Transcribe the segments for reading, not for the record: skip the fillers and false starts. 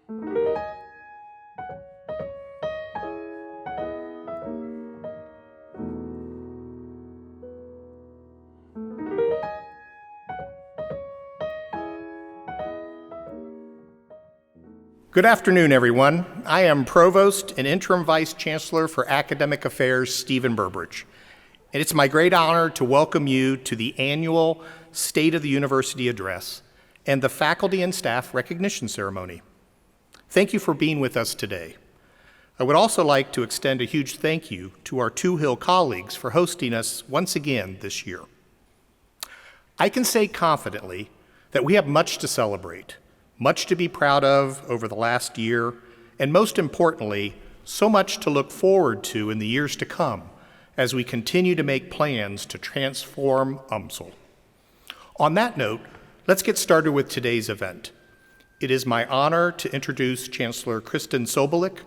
Good afternoon, everyone. I am Provost and Interim Vice Chancellor for Academic Affairs, Stephen Burbridge. And it's my great honor to welcome you to the annual State of the University Address and the Faculty and Staff Recognition Ceremony. Thank you for being with us today. I would also like to extend a huge thank you to our Two Hill colleagues for hosting us once again this year. I can say confidently that we have much to celebrate, much to be proud of over the last year, and most importantly, so much to look forward to in the years to come as we continue to make plans to transform UMSL. On that note, let's get started with today's event. It is my honor to introduce Chancellor Kristin Sobolik,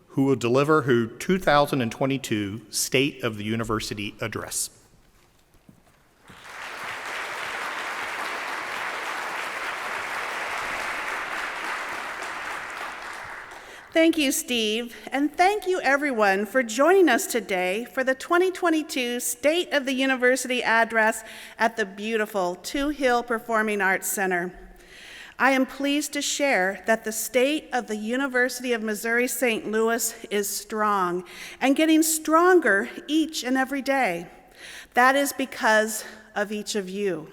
who will deliver her 2022 State of the University Address. Thank you, Steve, and thank you everyone for joining us today for the 2022 State of the University Address at the beautiful Two Hill Performing Arts Center. I am pleased to share that the State of the University of Missouri-St. Louis is strong and getting stronger each and every day. That is because of each of you.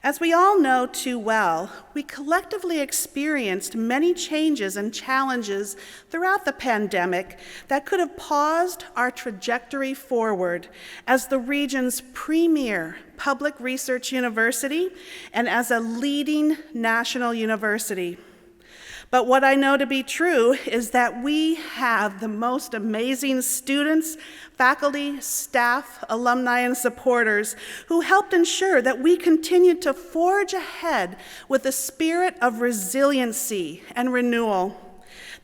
As we all know too well, we collectively experienced many changes and challenges throughout the pandemic that could have paused our trajectory forward as the region's premier public research university and as a leading national university. But what I know to be true is that we have the most amazing students, faculty, staff, alumni, and supporters who helped ensure that we continued to forge ahead with a spirit of resiliency and renewal.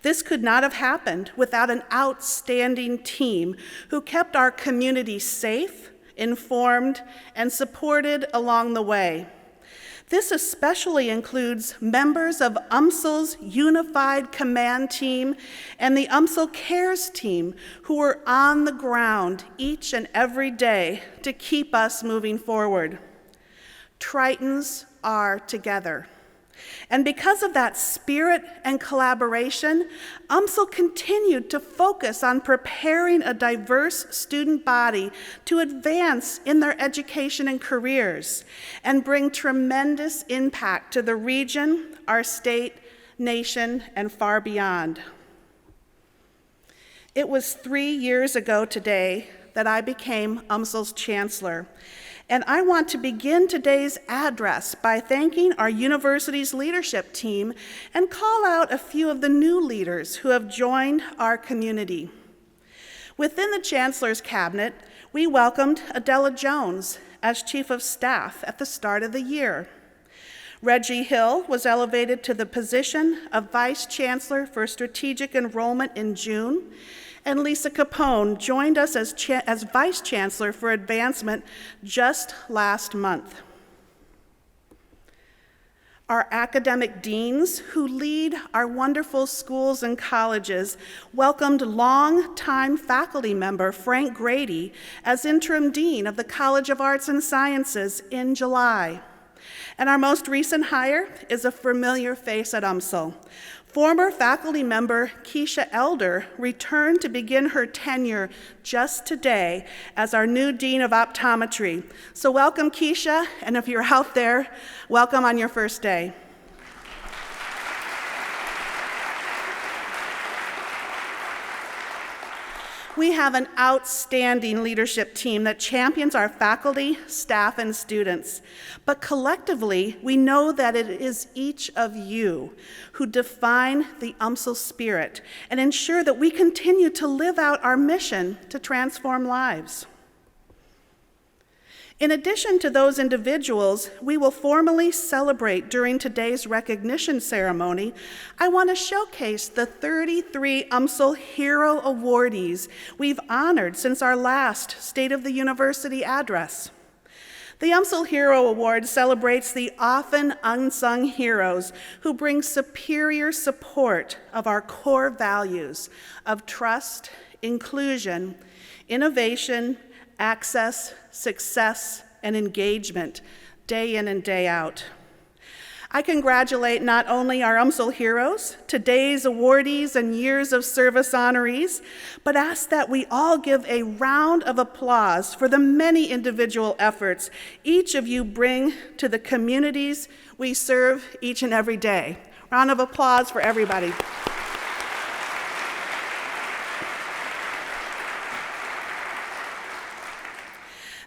This could not have happened without an outstanding team who kept our community safe, informed, and supported along the way. This especially includes members of UMSL's Unified Command Team and the UMSL Cares Team who were on the ground each and every day to keep us moving forward. Tritons are together. And because of that spirit and collaboration, UMSL continued to focus on preparing a diverse student body to advance in their education and careers and bring tremendous impact to the region, our state, nation, and far beyond. It was 3 years ago today that I became UMSL's chancellor. And I want to begin today's address by thanking our university's leadership team and call out a few of the new leaders who have joined our community. Within the Chancellor's Cabinet, we welcomed Adela Jones as Chief of Staff at the start of the year. Reggie Hill was elevated to the position of Vice Chancellor for Strategic Enrollment in June, and Lisa Capone joined us as Vice Chancellor for Advancement just last month. Our academic deans, who lead our wonderful schools and colleges, welcomed longtime faculty member Frank Grady as interim dean of the College of Arts and Sciences in July. And our most recent hire is a familiar face at UMSL. Former faculty member Keisha Elder returned to begin her tenure just today as our new Dean of Optometry. So welcome, Keisha, and if you're out there, welcome on your first day. We have an outstanding leadership team that champions our faculty, staff, and students. But collectively, we know that it is each of you who define the UMSL spirit and ensure that we continue to live out our mission to transform lives. In addition to those individuals we will formally celebrate during today's recognition ceremony, I want to showcase the 33 UMSL Hero Awardees we've honored since our last State of the University address. The UMSL Hero Award celebrates the often unsung heroes who bring superior support of our core values of trust, inclusion, innovation, access, success, and engagement, day in and day out. I congratulate not only our UMSL heroes, today's awardees and years of service honorees, but ask that we all give a round of applause for the many individual efforts each of you bring to the communities we serve each and every day. Round of applause for everybody.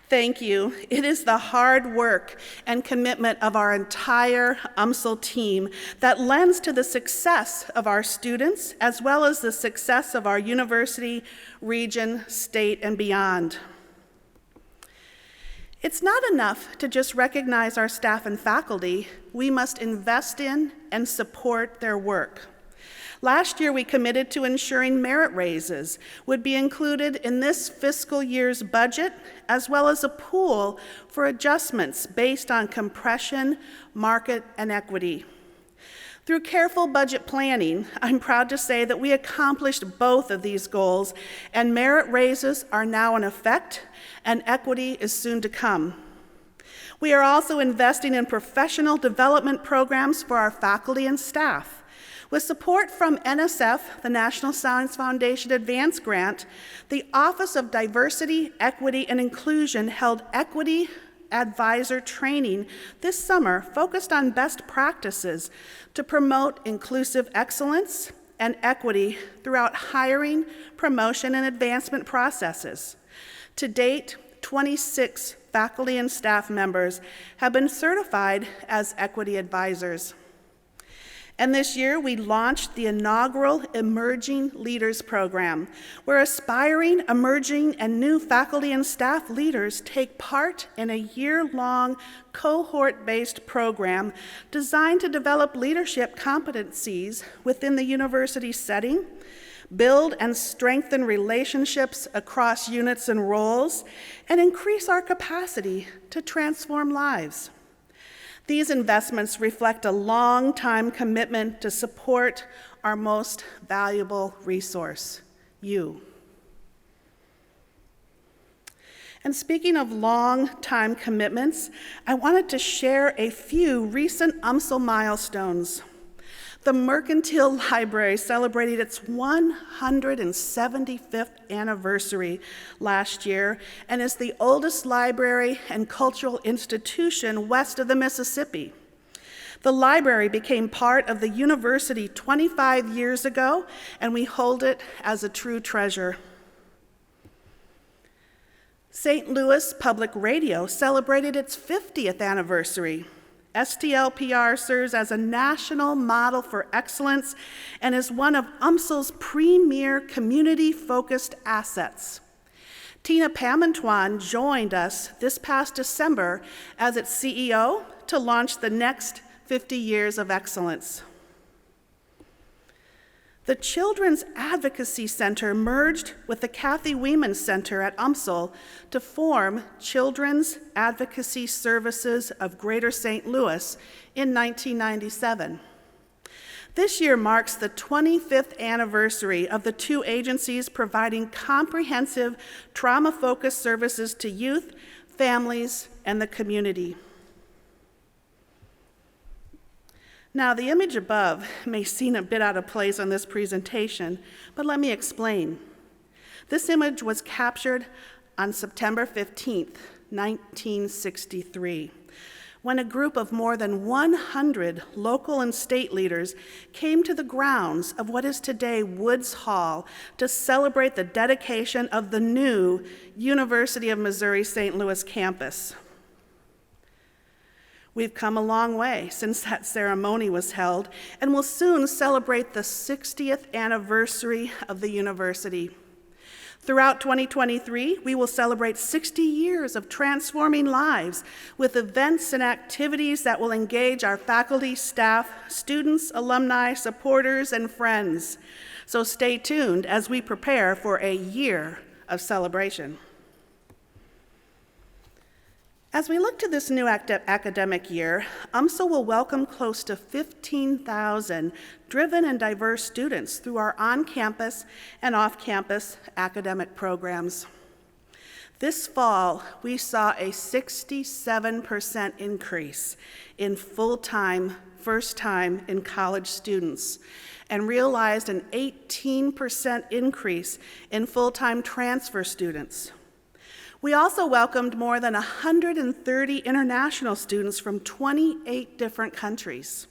Thank you. It is the hard work and commitment of our entire UMSL team that lends to the success of our students, as well as the success of our university, region, state, and beyond. It's not enough to just recognize our staff and faculty. We must invest in and support their work. Last year, we committed to ensuring merit raises would be included in this fiscal year's budget, as well as a pool for adjustments based on compression, market, and equity. Through careful budget planning, I'm proud to say that we accomplished both of these goals, and merit raises are now in effect, and equity is soon to come. We are also investing in professional development programs for our faculty and staff. With support from NSF, the National Science Foundation Advance Grant, the Office of Diversity, Equity, and Inclusion held equity advisor training this summer focused on best practices to promote inclusive excellence and equity throughout hiring, promotion, and advancement processes. To date, 26 faculty and staff members have been certified as equity advisors. And this year, we launched the inaugural Emerging Leaders Program, where aspiring, emerging, and new faculty and staff leaders take part in a year-long cohort-based program designed to develop leadership competencies within the university setting, build and strengthen relationships across units and roles, and increase our capacity to transform lives. These investments reflect a long-time commitment to support our most valuable resource, you. And speaking of long-time commitments, I wanted to share a few recent UMSL milestones. The Mercantile Library celebrated its 175th anniversary last year and is the oldest library and cultural institution west of the Mississippi. The library became part of the university 25 years ago, and we hold it as a true treasure. St. Louis Public Radio celebrated its 50th anniversary. STLPR serves as a national model for excellence and is one of UMSL's premier community-focused assets. Tina Pamantuan joined us this past December as its CEO to launch the next 50 years of excellence. The Children's Advocacy Center merged with the Kathy Weeman Center at UMSL to form Children's Advocacy Services of Greater St. Louis in 1997. This year marks the 25th anniversary of the two agencies providing comprehensive trauma-focused services to youth, families, and the community. Now, the image above may seem a bit out of place on this presentation, but let me explain. This image was captured on September 15th, 1963, when a group of more than 100 local and state leaders came to the grounds of what is today Woods Hall to celebrate the dedication of the new University of Missouri-St. Louis campus. We've come a long way since that ceremony was held, and will soon celebrate the 60th anniversary of the university. Throughout 2023, we will celebrate 60 years of transforming lives with events and activities that will engage our faculty, staff, students, alumni, supporters, and friends. So stay tuned as we prepare for a year of celebration. As we look to this new academic year, UMSL will welcome close to 15,000 driven and diverse students through our on-campus and off-campus academic programs. This fall, we saw a 67% increase in full-time, first-time in college students, and realized an 18% increase in full-time transfer students. We also welcomed more than 130 international students from 28 different countries.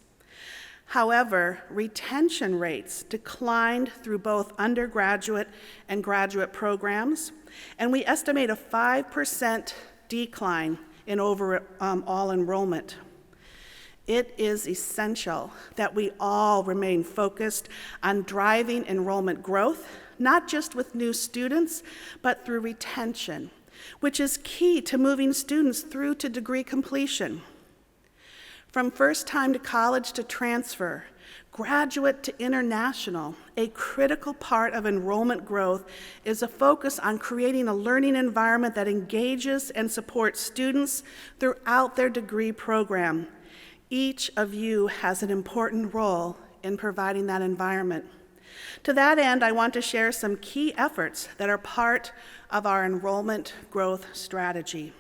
However, retention rates declined through both undergraduate and graduate programs, and we estimate a 5% decline in overall enrollment. It is essential that we all remain focused on driving enrollment growth, not just with new students, but through retention, which is key to moving students through to degree completion. From first time to college to transfer, graduate to international, a critical part of enrollment growth is a focus on creating a learning environment that engages and supports students throughout their degree program. Each of you has an important role in providing that environment. To that end, I want to share some key efforts that are part of our enrollment growth strategy.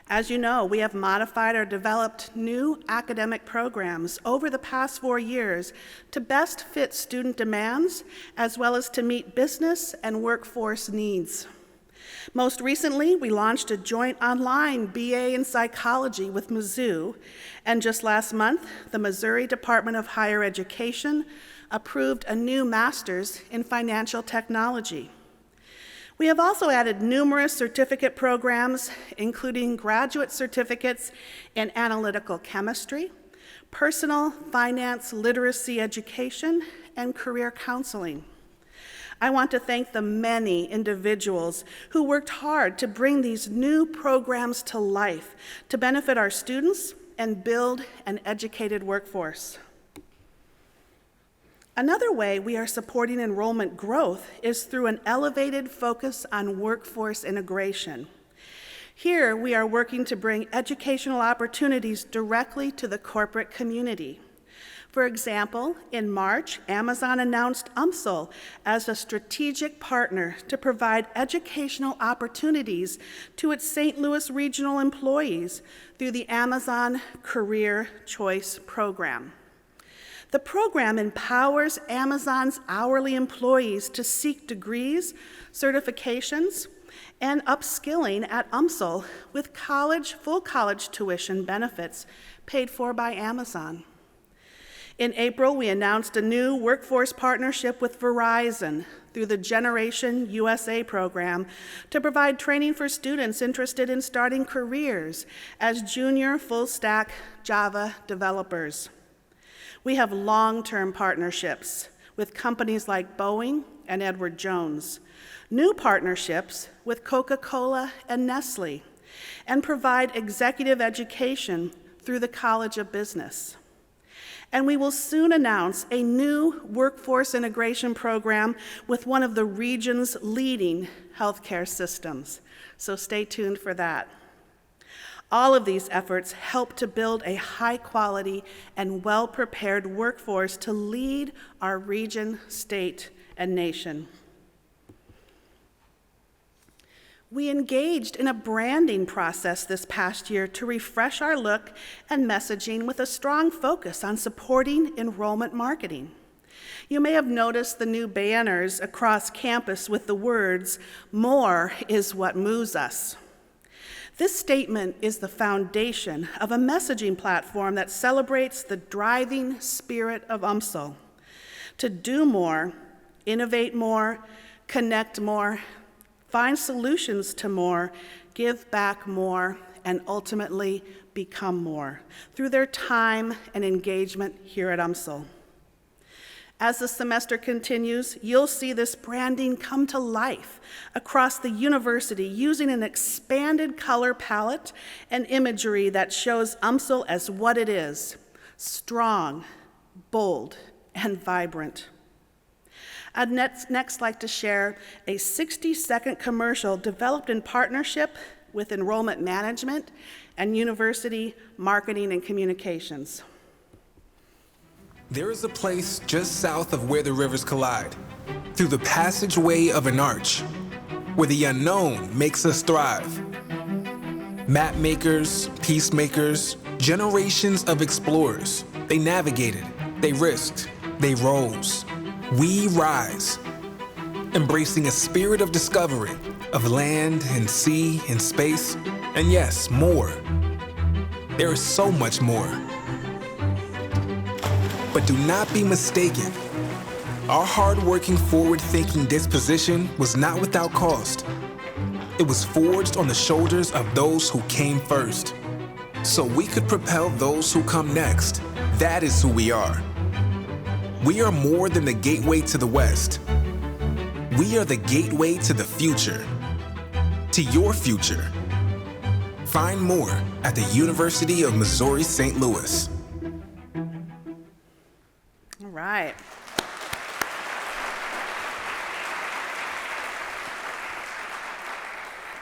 As you know, we have modified or developed new academic programs over the past 4 years to best fit student demands, as well as to meet business and workforce needs. Most recently, we launched a joint online BA in psychology with Mizzou, and just last month, the Missouri Department of Higher Education approved a new master's in financial technology. We have also added numerous certificate programs, including graduate certificates in analytical chemistry, personal finance literacy education, and career counseling. I want to thank the many individuals who worked hard to bring these new programs to life to benefit our students and build an educated workforce. Another way we are supporting enrollment growth is through an elevated focus on workforce integration. Here, we are working to bring educational opportunities directly to the corporate community. For example, in March, Amazon announced UMSL as a strategic partner to provide educational opportunities to its St. Louis regional employees through the Amazon Career Choice Program. The program empowers Amazon's hourly employees to seek degrees, certifications, and upskilling at UMSL with full college tuition benefits paid for by Amazon. In April, we announced a new workforce partnership with Verizon through the Generation USA program to provide training for students interested in starting careers as junior full-stack Java developers. We have long-term partnerships with companies like Boeing and Edward Jones, new partnerships with Coca-Cola and Nestle, and provide executive education through the College of Business. And we will soon announce a new workforce integration program with one of the region's leading healthcare systems. So stay tuned for that. All of these efforts help to build a high-quality and well-prepared workforce to lead our region, state, and nation. We engaged in a branding process this past year to refresh our look and messaging with a strong focus on supporting enrollment marketing. You may have noticed the new banners across campus with the words, "More is what moves us." This statement is the foundation of a messaging platform that celebrates the driving spirit of UMSL: to do more, innovate more, connect more, find solutions to more, give back more, and ultimately become more through their time and engagement here at UMSL. As the semester continues, you'll see this branding come to life across the university using an expanded color palette and imagery that shows UMSL as what it is: strong, bold, and vibrant. I'd next like to share a 60-second commercial developed in partnership with Enrollment Management and University Marketing and Communications. There is a place just south of where the rivers collide, through the passageway of an arch, where the unknown makes us thrive. Map makers, peacemakers, generations of explorers. They navigated, they risked, they rose. We rise, embracing a spirit of discovery, of land and sea and space, and yes, more. There is so much more. But do not be mistaken. Our hard-working, forward-thinking disposition was not without cost. It was forged on the shoulders of those who came first, so we could propel those who come next. That is who we are. We are more than the gateway to the West. We are the gateway to the future, to your future. Find more at the University of Missouri St. Louis. All right.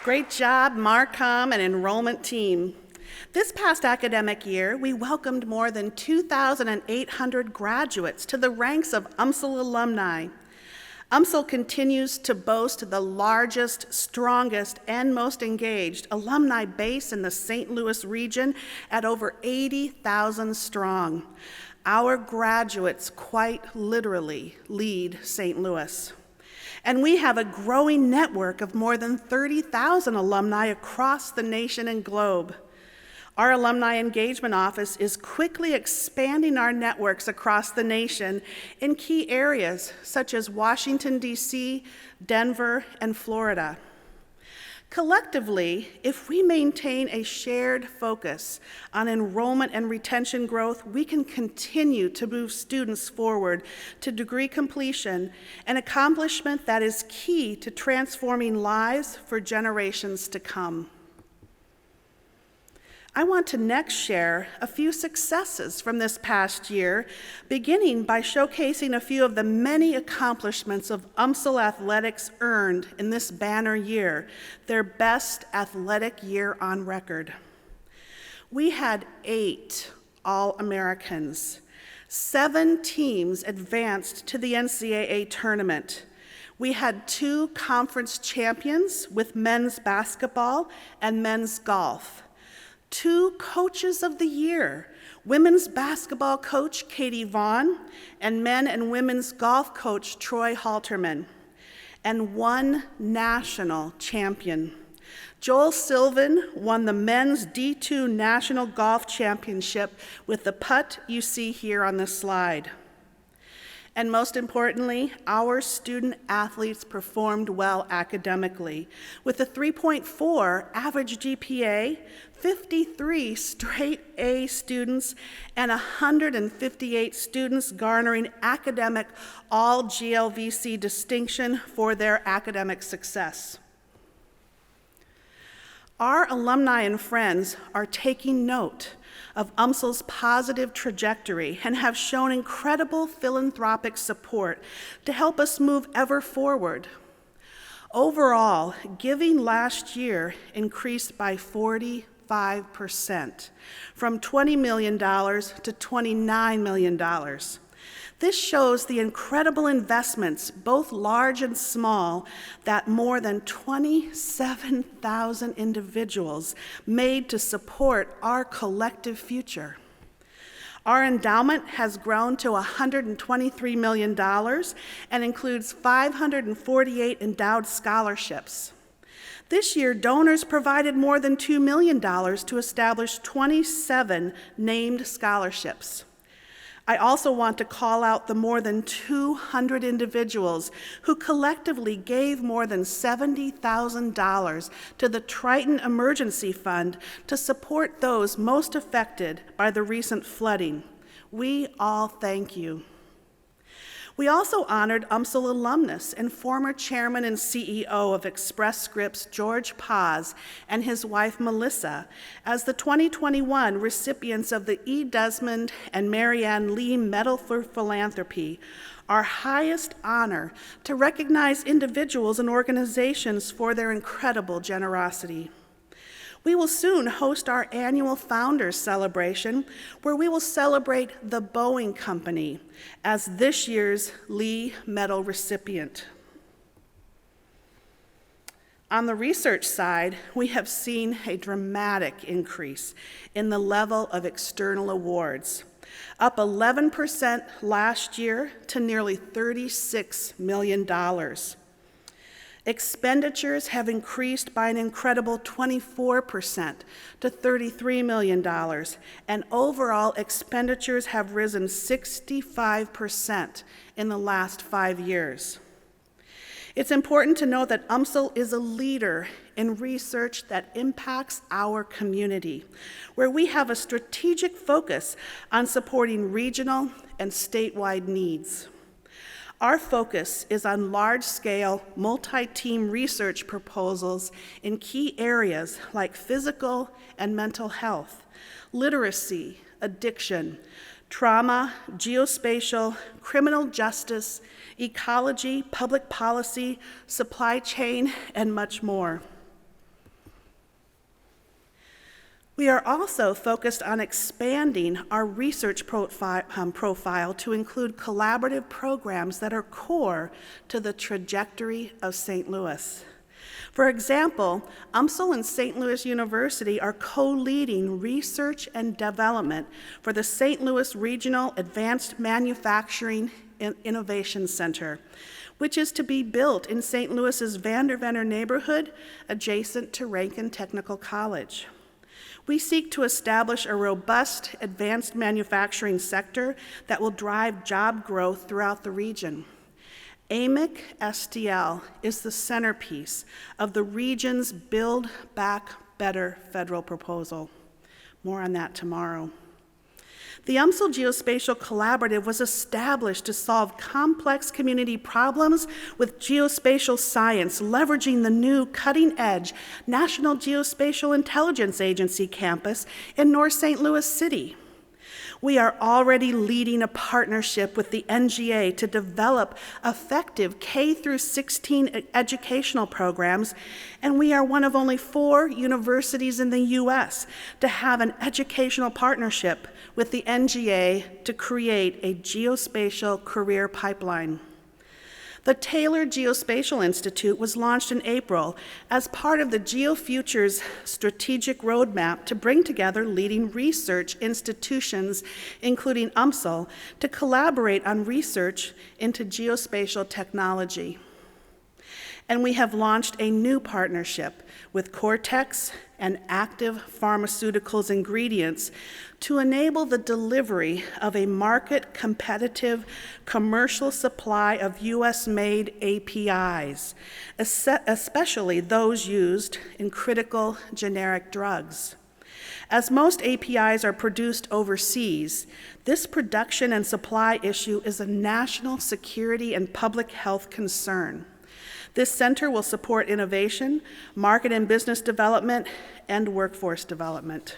Great job, Marcom and enrollment team. This past academic year, we welcomed more than 2,800 graduates to the ranks of UMSL alumni. UMSL continues to boast the largest, strongest, and most engaged alumni base in the St. Louis region at over 80,000 strong. Our graduates quite literally lead St. Louis. And we have a growing network of more than 30,000 alumni across the nation and globe. Our Alumni Engagement Office is quickly expanding our networks across the nation in key areas such as Washington, D.C., Denver, and Florida. Collectively, if we maintain a shared focus on enrollment and retention growth, we can continue to move students forward to degree completion, an accomplishment that is key to transforming lives for generations to come. I want to next share a few successes from this past year, beginning by showcasing a few of the many accomplishments of UMSL athletics earned in this banner year, their best athletic year on record. We had 8 All-Americans. 7 teams advanced to the NCAA tournament. We had 2 conference champions with men's basketball and men's golf. 2 coaches of the year, women's basketball coach Katie Vaughn and men and women's golf coach Troy Halterman, and 1 national champion. Joel Sylvan won the men's D2 National Golf Championship with the putt you see here on this slide. And most importantly, our student athletes performed well academically with a 3.4 average GPA, 53 straight A students, and 158 students garnering academic all-GLVC distinction for their academic success. Our alumni and friends are taking note of UMSL's positive trajectory and have shown incredible philanthropic support to help us move ever forward. Overall, giving last year increased by 45%, from $20 million to $29 million. This shows the incredible investments, both large and small, that more than 27,000 individuals made to support our collective future. Our endowment has grown to $123 million and includes 548 endowed scholarships. This year, donors provided more than $2 million to establish 27 named scholarships. I also want to call out the more than 200 individuals who collectively gave more than $70,000 to the Triton Emergency Fund to support those most affected by the recent flooding. We all thank you. We also honored UMSL alumnus and former chairman and CEO of Express Scripts, George Paz, and his wife, Melissa, as the 2021 recipients of the E. Desmond and Marianne Lee Medal for Philanthropy, our highest honor to recognize individuals and organizations for their incredible generosity. We will soon host our annual Founders Celebration, where we will celebrate the Boeing Company as this year's Lee Medal recipient. On the research side, we have seen a dramatic increase in the level of external awards, up 11% last year to nearly $36 million. Expenditures have increased by an incredible 24% to $33 million, and overall expenditures have risen 65% in the last 5 years. It's important to note that UMSL is a leader in research that impacts our community, where we have a strategic focus on supporting regional and statewide needs. Our focus is on large-scale, multi-team research proposals in key areas like physical and mental health, literacy, addiction, trauma, geospatial, criminal justice, ecology, public policy, supply chain, and much more. We are also focused on expanding our research profile to include collaborative programs that are core to the trajectory of St. Louis. For example, UMSL and St. Louis University are co-leading research and development for the St. Louis Regional Advanced Manufacturing and Innovation Center, which is to be built in St. Louis's Vanderventer neighborhood adjacent to Rankin Technical College. We seek to establish a robust advanced manufacturing sector that will drive job growth throughout the region. AMIC STL is the centerpiece of the region's Build Back Better federal proposal. More on that tomorrow. The UMSL Geospatial Collaborative was established to solve complex community problems with geospatial science, leveraging the new cutting-edge National Geospatial Intelligence Agency campus in North St. Louis City. We are already leading a partnership with the NGA to develop effective K-16 educational programs, and we are one of only 4 universities in the U.S. to have an educational partnership with the NGA to create a geospatial career pipeline. The Taylor Geospatial Institute was launched in April as part of the GeoFutures strategic roadmap to bring together leading research institutions, including UMSL, to collaborate on research into geospatial technology. And we have launched a new partnership with Cortex and Active Pharmaceuticals Ingredients to enable the delivery of a market-competitive commercial supply of US-made APIs, especially those used in critical generic drugs. As most APIs are produced overseas, this production and supply issue is a national security and public health concern. This center will support innovation, market and business development, and workforce development.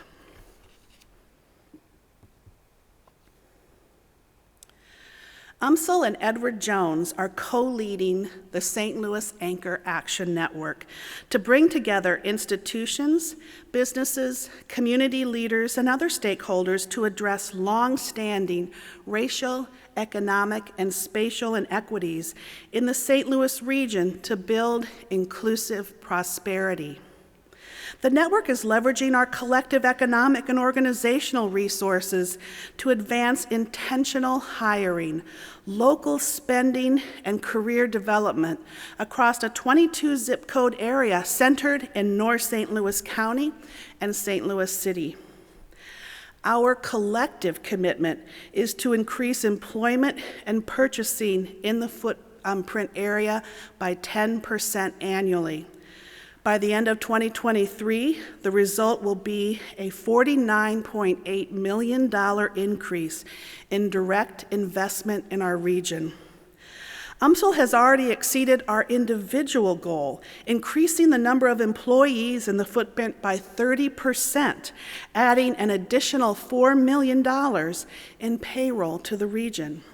UMSL and Edward Jones are co-leading the St. Louis Anchor Action Network to bring together institutions, businesses, community leaders, and other stakeholders to address long-standing racial, economic, and spatial inequities in the St. Louis region to build inclusive prosperity. The network is leveraging our collective economic and organizational resources to advance intentional hiring, local spending, and career development across a 22 zip code area centered in North St. Louis County and St. Louis City. Our collective commitment is to increase employment and purchasing in the footprint area by 10% annually. By the end of 2023, the result will be a $49.8 million increase in direct investment in our region. UMSL has already exceeded our individual goal, increasing the number of employees in the footprint by 30%, adding an additional $4 million in payroll to the region.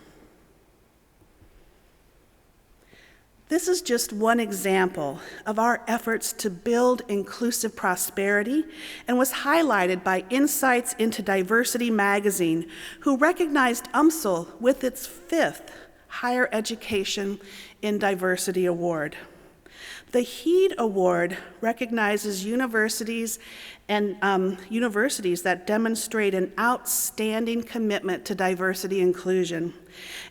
This is just one example of our efforts to build inclusive prosperity and was highlighted by Insights into Diversity magazine, who recognized UMSL with its 5th Higher Education in Diversity Award. The HEED Award recognizes universities that demonstrate an outstanding commitment to diversity inclusion.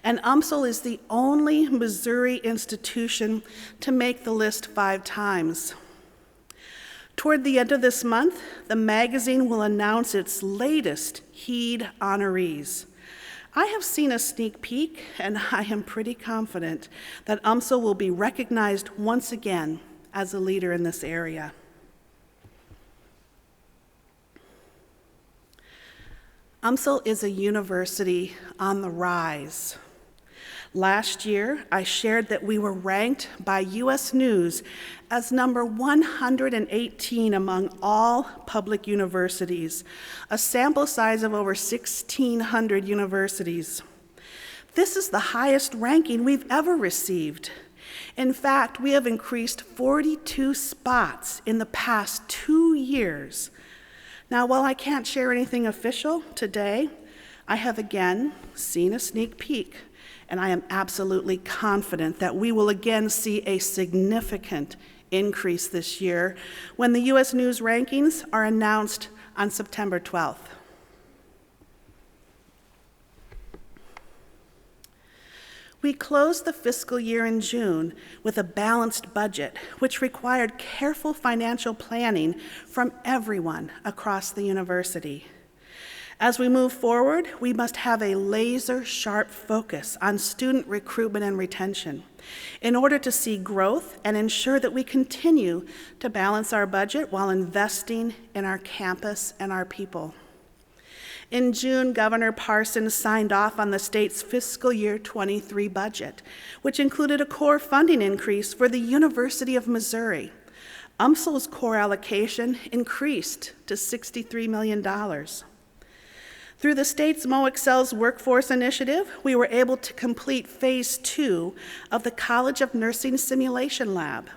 And UMSL is the only Missouri institution to make the list 5 times. Toward the end of this month, the magazine will announce its latest HEED honorees. I have seen a sneak peek, and I am pretty confident that UMSL will be recognized once again as a leader in this area. UMSL is a university on the rise. Last year, I shared that we were ranked by U.S. News as number 118 among all public universities, a sample size of over 1,600 universities. This is the highest ranking we've ever received. In fact, we have increased 42 spots in the past 2 years. Now, while I can't share anything official today, I have again seen a sneak peek, and I am absolutely confident that we will again see a significant increase this year when the U.S. News rankings are announced on September 12th. We closed the fiscal year in June with a balanced budget, which required careful financial planning from everyone across the university. As we move forward, we must have a laser-sharp focus on student recruitment and retention in order to see growth and ensure that we continue to balance our budget while investing in our campus and our people. In June, Governor Parson signed off on the state's fiscal year 23 budget, which included a core funding increase for the University of Missouri. UMSL's core allocation increased to $63 million. Through the state's UMSL's Workforce Initiative, we were able to complete Phase 2 of the College of Nursing Simulation Lab.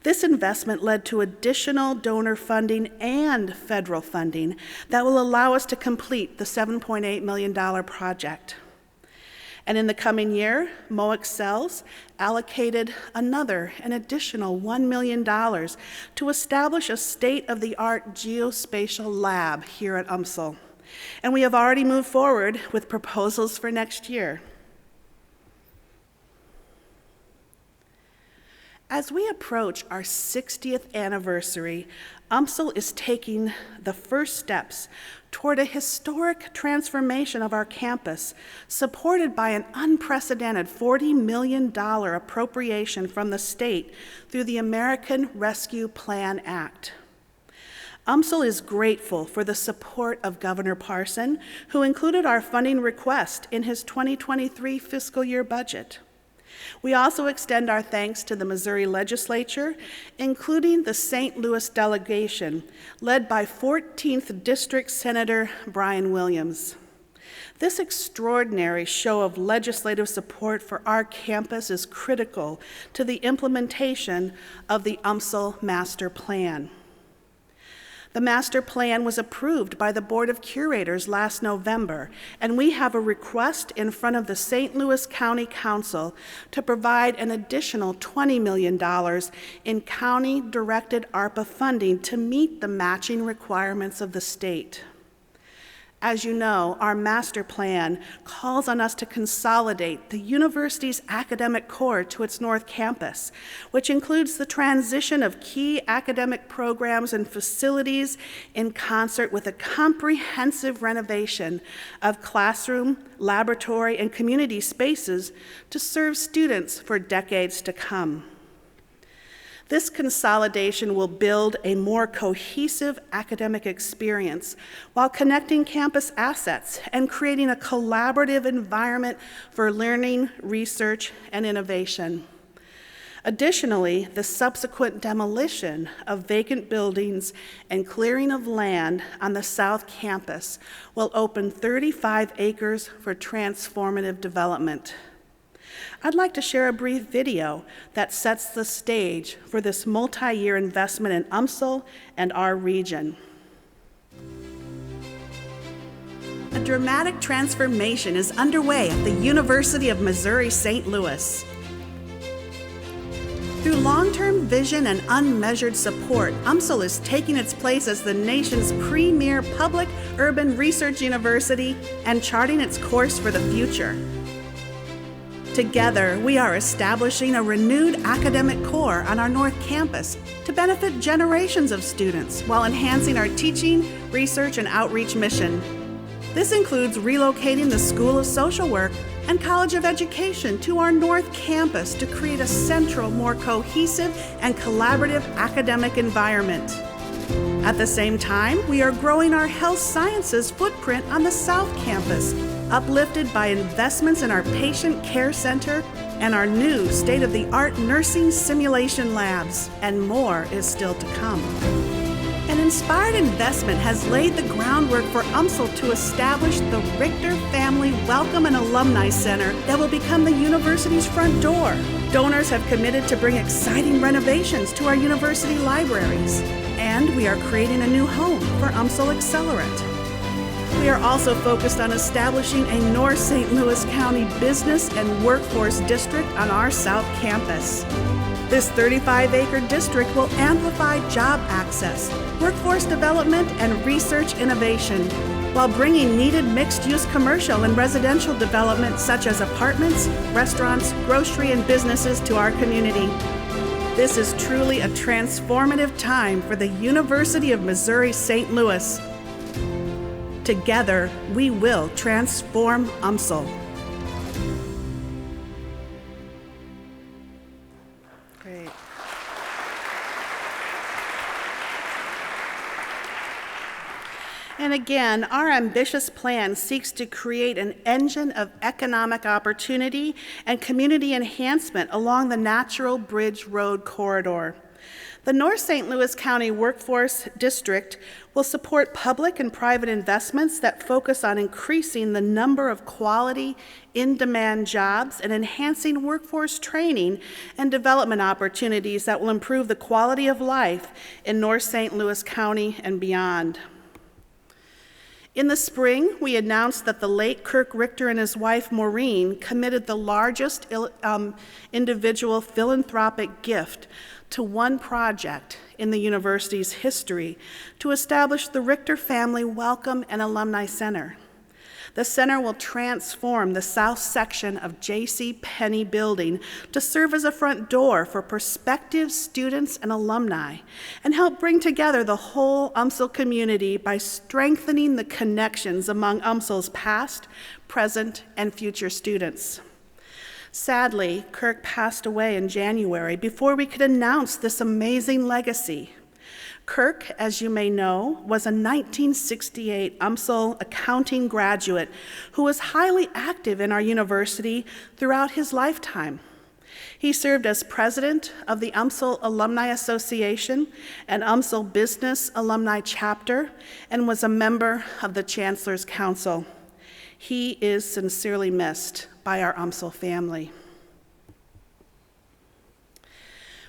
This investment led to additional donor funding and federal funding that will allow us to complete the $7.8 million project. And in the coming year, UMSL's allocated an additional $1 million to establish a state-of-the-art geospatial lab here at UMSL. And we have already moved forward with proposals for next year. As we approach our 60th anniversary, UMSL is taking the first steps toward a historic transformation of our campus, supported by an unprecedented $40 million appropriation from the state through the American Rescue Plan Act. UMSL is grateful for the support of Governor Parson, who included our funding request in his 2023 fiscal year budget. We also extend our thanks to the Missouri Legislature, including the St. Louis delegation, led by 14th District Senator Brian Williams. This extraordinary show of legislative support for our campus is critical to the implementation of the UMSL Master Plan. The master plan was approved by the Board of Curators last November, and we have a request in front of the St. Louis County Council to provide an additional $20 million in county-directed ARPA funding to meet the matching requirements of the state. As you know, our master plan calls on us to consolidate the university's academic core to its North Campus, which includes the transition of key academic programs and facilities in concert with a comprehensive renovation of classroom, laboratory, and community spaces to serve students for decades to come. This consolidation will build a more cohesive academic experience while connecting campus assets and creating a collaborative environment for learning, research, and innovation. Additionally, the subsequent demolition of vacant buildings and clearing of land on the South Campus will open 35 acres for transformative development. I'd like to share a brief video that sets the stage for this multi-year investment in UMSL and our region. A dramatic transformation is underway at the University of Missouri St. Louis. Through long-term vision and unmeasured support, UMSL is taking its place as the nation's premier public urban research university and charting its course for the future. Together, we are establishing a renewed academic core on our North Campus to benefit generations of students while enhancing our teaching, research, and outreach mission. This includes relocating the School of Social Work and College of Education to our North Campus to create a central, more cohesive, and collaborative academic environment. At the same time, we are growing our health sciences footprint on the South Campus, uplifted by investments in our patient care center and our new state-of-the-art nursing simulation labs, and more is still to come. An inspired investment has laid the groundwork for UMSL to establish the Richter Family Welcome and Alumni Center that will become the university's front door. Donors have committed to bring exciting renovations to our university libraries, and we are creating a new home for UMSL Accelerate. We are also focused on establishing a North St. Louis County business and workforce district on our South Campus. This 35-acre district will amplify job access, workforce development, and research innovation, while bringing needed mixed-use commercial and residential development such as apartments, restaurants, grocery, and businesses to our community. This is truly a transformative time for the University of Missouri St. Louis. Together, we will transform UMSL. Great. And again, our ambitious plan seeks to create an engine of economic opportunity and community enhancement along the Natural Bridge Road corridor. The North St. Louis County Workforce District will support public and private investments that focus on increasing the number of quality, in-demand jobs and enhancing workforce training and development opportunities that will improve the quality of life in North St. Louis County and beyond. In the spring, we announced that the late Kirk Richter and his wife Maureen committed the largest individual philanthropic gift to one project in the university's history to establish the Richter Family Welcome and Alumni Center. The center will transform the south section of J.C. Penney building to serve as a front door for prospective students and alumni and help bring together the whole UMSL community by strengthening the connections among UMSL's past, present, and future students. Sadly, Kirk passed away in January before we could announce this amazing legacy. Kirk, as you may know, was a 1968 UMSL accounting graduate who was highly active in our university throughout his lifetime. He served as president of the UMSL Alumni Association and UMSL Business Alumni Chapter and was a member of the Chancellor's Council. He is sincerely missed by our UMSL family.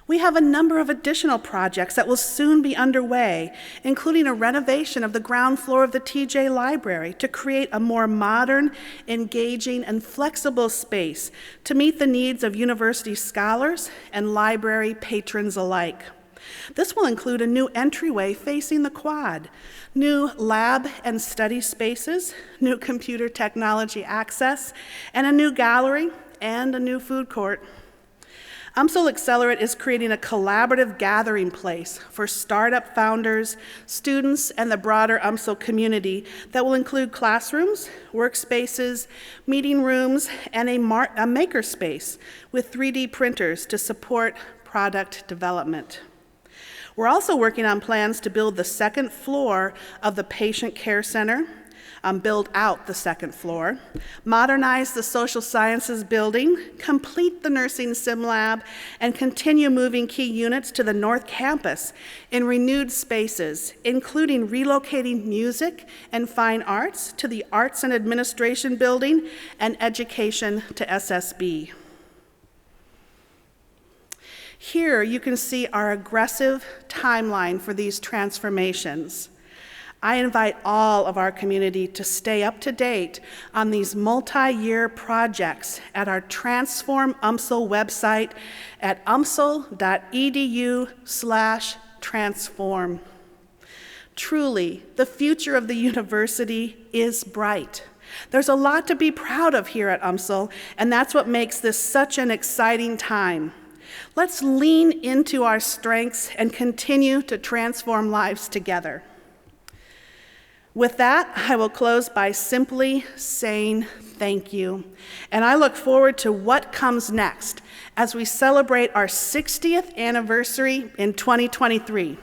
We have a number of additional projects that will soon be underway, including a renovation of the ground floor of the TJ Library to create a more modern, engaging, and flexible space to meet the needs of university scholars and library patrons alike. This will include a new entryway facing the quad, new lab and study spaces, new computer technology access, and a new gallery and a new food court. UMSL Accelerate is creating a collaborative gathering place for startup founders, students, and the broader UMSL community that will include classrooms, workspaces, meeting rooms, and a makerspace with 3D printers to support product development. We're also working on plans to build the second floor of the Patient Care Center, build out the second floor, modernize the social sciences building, complete the nursing sim lab, and continue moving key units to the North Campus in renewed spaces, including relocating music and fine arts to the Arts and Administration building and education to SSB. Here you can see our aggressive timeline for these transformations. I invite all of our community to stay up to date on these multi-year projects at our Transform UMSL website at umsl.edu/transform. Truly, the future of the university is bright. There's a lot to be proud of here at UMSL, and that's what makes this such an exciting time. Let's lean into our strengths and continue to transform lives together. With that, I will close by simply saying thank you. And I look forward to what comes next as we celebrate our 60th anniversary in 2023.